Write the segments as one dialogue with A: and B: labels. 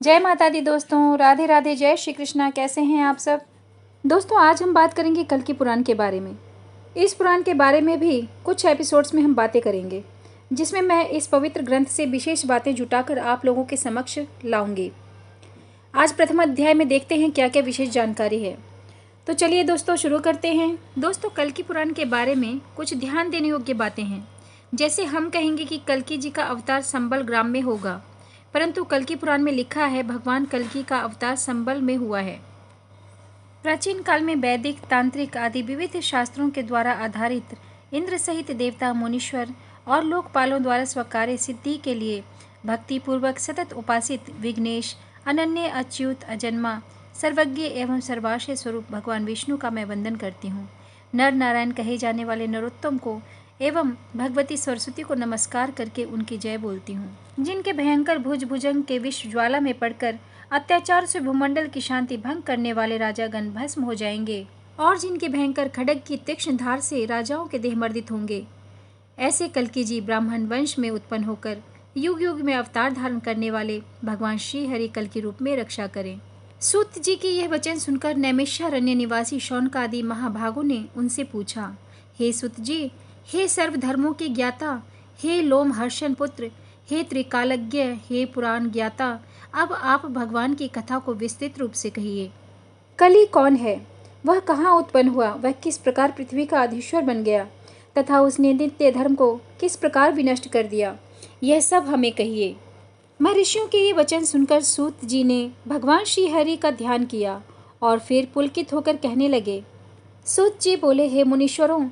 A: जय माता दी दोस्तों, राधे राधे, जय श्री कृष्णा। कैसे हैं आप सब दोस्तों? आज हम बात करेंगे कल की पुराण के बारे में। इस पुराण के बारे में भी कुछ एपिसोड्स में हम बातें करेंगे, जिसमें मैं इस पवित्र ग्रंथ से विशेष बातें जुटाकर आप लोगों के समक्ष लाऊंगी। आज प्रथम अध्याय में देखते हैं क्या क्या विशेष जानकारी है। तो चलिए दोस्तों शुरू करते हैं। दोस्तों, कल की पुराण के बारे में कुछ ध्यान देने योग्य बातें हैं। जैसे हम कहेंगे कि कल्की जी का अवतार संबल ग्राम में होगा, परंतु कल की पुराण में लिखा है भगवान कल्की का अवतार संबल में हुआ है। प्राचीन काल में वैदिक, तांत्रिक आदि विविध शास्त्रों के द्वारा आधारित इंद्र सहित देवता, मुनीश्वर और लोकपालों द्वारा स्वकार्य सिद्धि के लिए भक्तिपूर्वक सतत उपासित विघ्नेश, अनन्य, अच्युत, अजन्मा, सर्वज्ञ एवं सर्वाश्रय स्वरूप भगवान विष्णु का मैं वंदन करती हूँ। नर नारायण कहे जाने वाले नरोत्तम को एवं भगवती सरस्वती को नमस्कार करके उनकी जय बोलती हूँ। जिनके भयंकर भुजंग के विष ज्वाला में पड़कर अत्याचार से भूमंडल की शांति भंग करने वाले राजागण भस्म हो जाएंगे और जिनके भयंकर खड्ग की तीक्ष्ण धार से राजाओं के देह मर्दित होंगे, ऐसे कल्की जी ब्राह्मण वंश में उत्पन्न होकर युग युग में अवतार धारण करने वाले भगवान श्री हरि कल के रूप में रक्षा करें। सूत जी के यह वचन सुनकर नैमिषारण्य निवासी शौनक आदि महाभागों ने उनसे पूछा, हे सूत जी, हे सर्वधर्मों के ज्ञाता, हे लोम हर्षण पुत्र, हे त्रिकालज्ञ, हे पुराण ज्ञाता, अब आप भगवान की कथा को विस्तृत रूप से कहिए। कली कौन है? वह कहाँ उत्पन्न हुआ? वह किस प्रकार पृथ्वी का अधीश्वर बन गया तथा उसने नित्य धर्म को किस प्रकार विनष्ट कर दिया? यह सब हमें कहिए। महर्षियों के ये वचन सुनकर सूत जी ने भगवान श्री हरि का ध्यान किया और फिर पुलकित होकर कहने लगे। सूत जी बोले, हे मुनीश्वरों,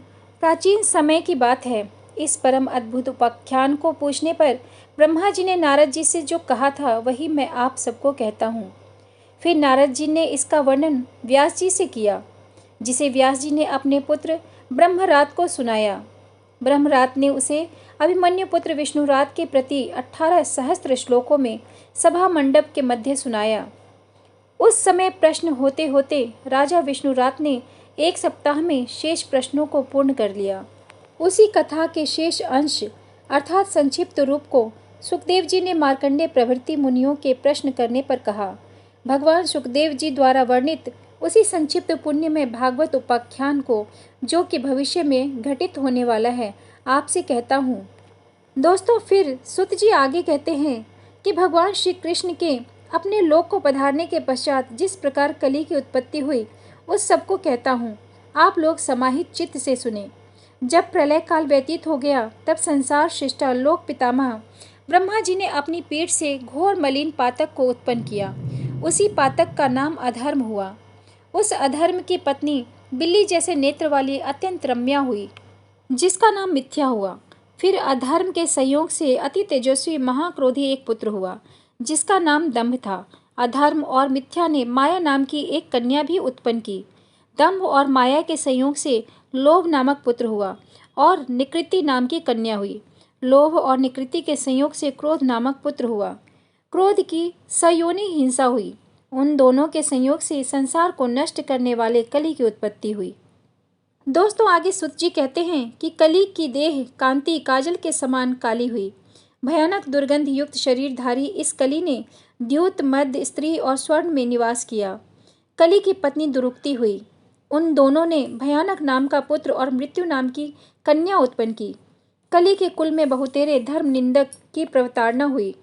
A: प्राचीन समय की बात है। इस परम अद्भुत उपाख्यान को पूछने पर ब्रह्मा जी ने नारद जी से जो कहा था वही मैं आप सबको कहता हूँ। फिर नारद जी ने इसका वर्णन व्यास जी से किया, जिसे व्यास जी ने अपने पुत्र ब्रह्मरात को सुनाया। ब्रह्मरात ने उसे अभिमन्यु पुत्र विष्णुरात के प्रति 18 सहस्त्र श्लोकों में सभा मंडप के मध्य सुनाया। उस समय प्रश्न होते होते राजा विष्णुरात ने 1 सप्ताह में शेष प्रश्नों को पूर्ण कर लिया। उसी कथा के शेष अंश अर्थात संक्षिप्त रूप को सुखदेव जी ने मार्कंडेय प्रभृति मुनियों के प्रश्न करने पर कहा। भगवान सुखदेव जी द्वारा वर्णित उसी संक्षिप्त पुण्य में भागवत उपाख्यान को, जो कि भविष्य में घटित होने वाला है, आपसे कहता हूँ। दोस्तों, फिर सुत जी आगे कहते हैं कि भगवान श्री कृष्ण के अपने लोक को पधारने के पश्चात जिस प्रकार कली की उत्पत्ति हुई, उस सबको कहता हूँ। आप लोग समाहित चित्त से सुने। जब प्रलय काल व्यतीत हो गया, तब संसार सृष्टा लोक पितामह ब्रह्मा जी ने अपनी पीठ से घोर मलिन पातक को उत्पन्न किया। उसी पातक का नाम अधर्म हुआ। उस अधर्म की पत्नी बिल्ली जैसे नेत्र वाली अत्यंत रम्या हुई, जिसका नाम मिथ्या हुआ। फिर अधर्म के संयोग से अति तेजस्वी महाक्रोधी एक पुत्र हुआ, जिसका नाम दंभ था। अधर्म और मिथ्या ने माया नाम की एक कन्या भी उत्पन्न की। दंभ और माया के संयोग से लोभ नामक पुत्र हुआ और निकृति नाम की कन्या हुई। लोभ और निकृति के संयोग से क्रोध नामक पुत्र हुआ। क्रोध की सयोनि हिंसा हुई। उन दोनों के संयोग से संसार को नष्ट करने वाले कली की उत्पत्ति हुई। दोस्तों, आगे सुत जी कहते हैं कि कली की देह कांति काजल के समान काली हुई। भयानक दुर्गंध युक्त शरीरधारी इस कली ने द्यूत, मध्य, स्त्री और स्वर्ण में निवास किया। कली की पत्नी दुरुक्ति हुई। उन दोनों ने भयानक नाम का पुत्र और मृत्यु नाम की कन्या उत्पन्न की। कली के कुल में बहुतेरे धर्म निंदक की प्रवतारणा हुई।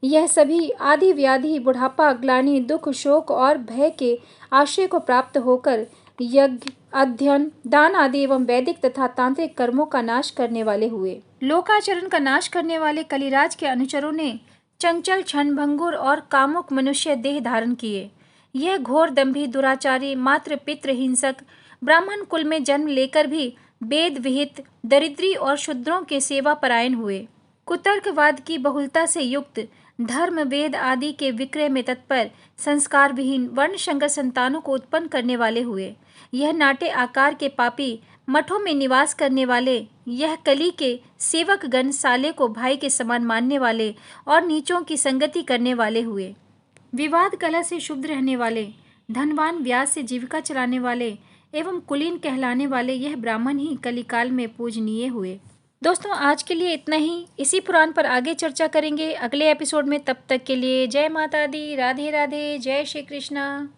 A: यह सभी आदि व्याधि, बुढ़ापा, ग्लानि, दुख, शोक और भय के आश्रय को प्राप्त होकर यज्ञ, अध्ययन, दान आदि एवं वैदिक तथा तांत्रिक कर्मों का नाश करने वाले हुए। लोकाचरण का नाश करने वाले कलिराज के अनुचरों ने चंचल, क्षणभंगुर और कामुक मनुष्य देह धारण किए। यह घोर दंभी, दुराचारी, मात्र पितृ हिंसक ब्राह्मण कुल में जन्म लेकर भी वेद विहित दरिद्री और शूद्रों के सेवा परायण हुए। कुतर्कवाद की बहुलता से युक्त, धर्म, वेद आदि के विक्रय में तत्पर, संस्कार विहीन वर्णशंकर संतानों को उत्पन्न करने वाले हुए। यह नाटे आकार के पापी, मठों में निवास करने वाले, यह कली के सेवक गण साले को भाई के समान मानने वाले और नीचों की संगति करने वाले हुए। विवाद कलह से शुद्ध रहने वाले, धनवान व्याज से जीविका चलाने वाले एवं कुलीन कहलाने वाले यह ब्राह्मण ही कलिकाल में पूजनीय हुए। दोस्तों आज के लिए इतना ही। इसी पुराण पर आगे चर्चा करेंगे अगले एपिसोड में। तब तक के लिए जय माता दी, राधे राधे, जय श्री कृष्णा।